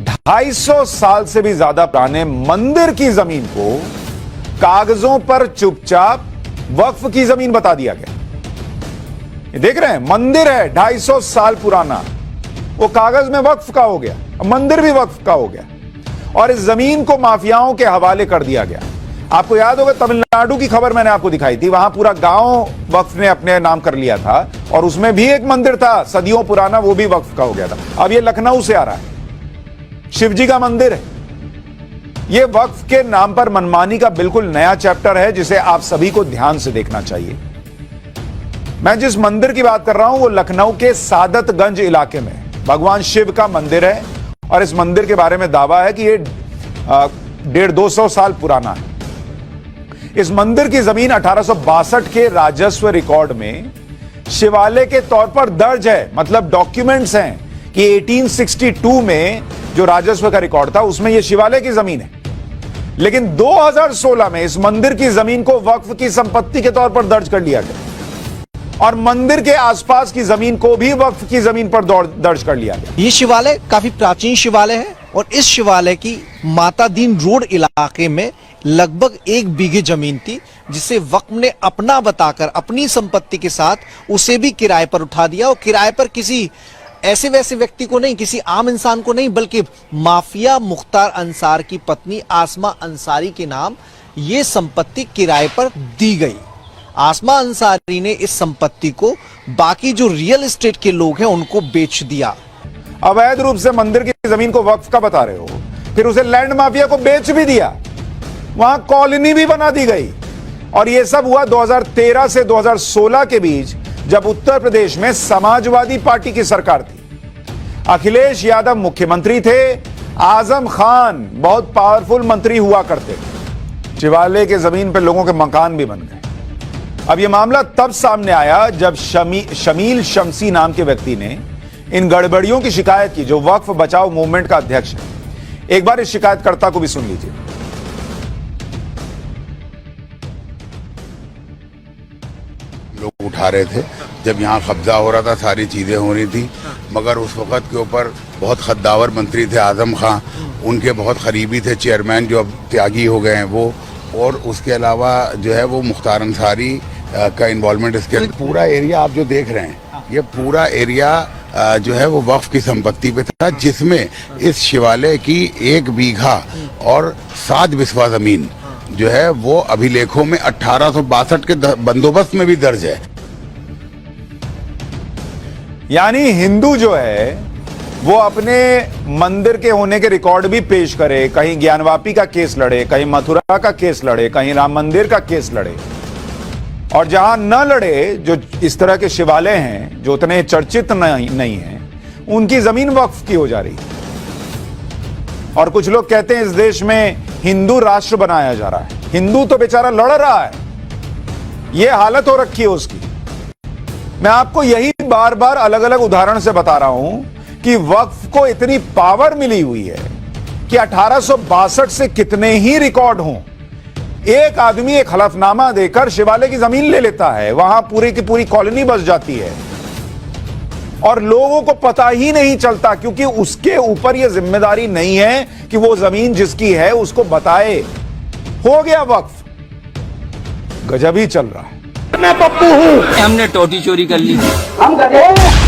250 साल से भी ज्यादा पुराने मंदिर की जमीन को कागजों पर चुपचाप वक्फ की जमीन बता दिया गया। ये देख रहे हैं, मंदिर है 250 साल पुराना, वो कागज में वक्फ का हो गया, मंदिर भी वक्फ का हो गया और इस जमीन को माफियाओं के हवाले कर दिया गया। आपको याद होगा तमिलनाडु की खबर मैंने आपको दिखाई थी, वहां पूरा गांव वक्फ ने अपने नाम कर लिया था और उसमें भी एक मंदिर था सदियों पुराना, वो भी वक्फ का हो गया था। अब ये लखनऊ से आ रहा है, शिवजी का मंदिर है। ये वक्फ के नाम पर मनमानी का बिल्कुल नया चैप्टर है जिसे आप सभी को ध्यान से देखना चाहिए। मैं जिस मंदिर की बात कर रहा हूं वो लखनऊ के सादतगंज इलाके में भगवान शिव का मंदिर है और इस मंदिर के बारे में दावा है कि ये 150-200 साल पुराना है। इस मंदिर की जमीन 1862 के राजस्व रिकॉर्ड में शिवालय के तौर पर दर्ज है, मतलब डॉक्यूमेंट्स हैं कि 1862 में जो राजस्व का रिकॉर्ड था उसमें यह शिवालय की जमीन है। लेकिन 2016 में इस मंदिर की जमीन को वक्फ की संपत्ति के तौर पर दर्ज कर लिया गया और मंदिर के आसपास की जमीन को भी वक्फ की जमीन पर दर्ज कर लिया गया। ये शिवालय काफी प्राचीन शिवालय है और इस शिवालय की माता दीन रोड इलाके में लगभग 1 बीघे जमीन थी जिसे वक्फ ने अपना बताकर अपनी संपत्ति के साथ उसे भी किराए पर उठा दिया और किराए पर किसी ऐसे वैसे व्यक्ति को नहीं, किसी आम इंसान को नहीं, बल्कि माफिया मुख्तार अंसार की पत्नी आसमा अंसारी के नाम ये संपत्ति किराए पर दी गई। आसमा अंसारी ने इस संपत्ति को बाकी जो रियल एस्टेट के लोग हैं उनको बेच दिया। अवैध रूप से मंदिर की जमीन को वक्फ का बता रहे हो, फिर उसे लैंड माफिया को बेच भी दिया, वहां कॉलोनी भी बना दी गई। और यह सब हुआ 2013 से 2016 के बीच जब उत्तर प्रदेश में समाजवादी पार्टी की सरकार थी। अखिलेश यादव मुख्यमंत्री थे, आजम खान बहुत पावरफुल मंत्री हुआ करते थे। शिवालय के जमीन पर लोगों के मकान भी बन गए। अब यह मामला तब सामने आया जब शमील शमसी नाम के व्यक्ति ने इन गड़बड़ियों की शिकायत की, जो वक्फ बचाओ मूवमेंट का अध्यक्ष है। एक बार इस शिकायतकर्ता को भी सुन लीजिए। लोग उठा रहे थे जब यहाँ कब्जा हो रहा था, सारी चीजें हो रही थी, मगर उस वक्त के ऊपर बहुत खद्दावर मंत्री थे आजम खां, उनके बहुत करीबी थे चेयरमैन जो अब त्यागी हो गए हैं वो, और उसके अलावा जो है वो मुख्तार अंसारी का इन्वॉल्वमेंट। इसके पूरा एरिया आप जो देख रहे हैं, ये पूरा एरिया जो है वो वक्फ की संपत्ति पे था, जिसमें इस शिवालय की 1 बीघा और 7 बिस्वा जमीन जो है वो अभिलेखों में 1862 के बंदोबस्त में भी दर्ज है। यानी हिंदू जो है वो अपने मंदिर के होने के रिकॉर्ड भी पेश करे, कहीं ज्ञानवापी का केस लड़े, कहीं मथुरा का केस लड़े, कहीं राम मंदिर का केस लड़े, और जहां न लड़े, जो इस तरह के शिवालय हैं जो उतने चर्चित नहीं हैं, उनकी जमीन वक्फ की हो जा रही है। और कुछ लोग कहते हैं इस देश में हिंदू राष्ट्र बनाया जा रहा है। हिंदू तो बेचारा लड़ रहा है, यह हालत हो रखी है उसकी। मैं आपको यही बार बार अलग अलग उदाहरण से बता रहा हूं कि वक्फ को इतनी पावर मिली हुई है कि 1862 से कितने ही रिकॉर्ड हों, एक आदमी एक हलफनामा देकर शिवालय की जमीन ले लेता है, वहां पूरी की पूरी कॉलोनी बस जाती है और लोगों को पता ही नहीं चलता, क्योंकि उसके ऊपर यह जिम्मेदारी नहीं है कि वो जमीन जिसकी है उसको बताए। हो गया वक्फ, गजब ही चल रहा है। मैं पप्पू हूँ, हमने टोटी चोरी कर ली, हम गधे हैं।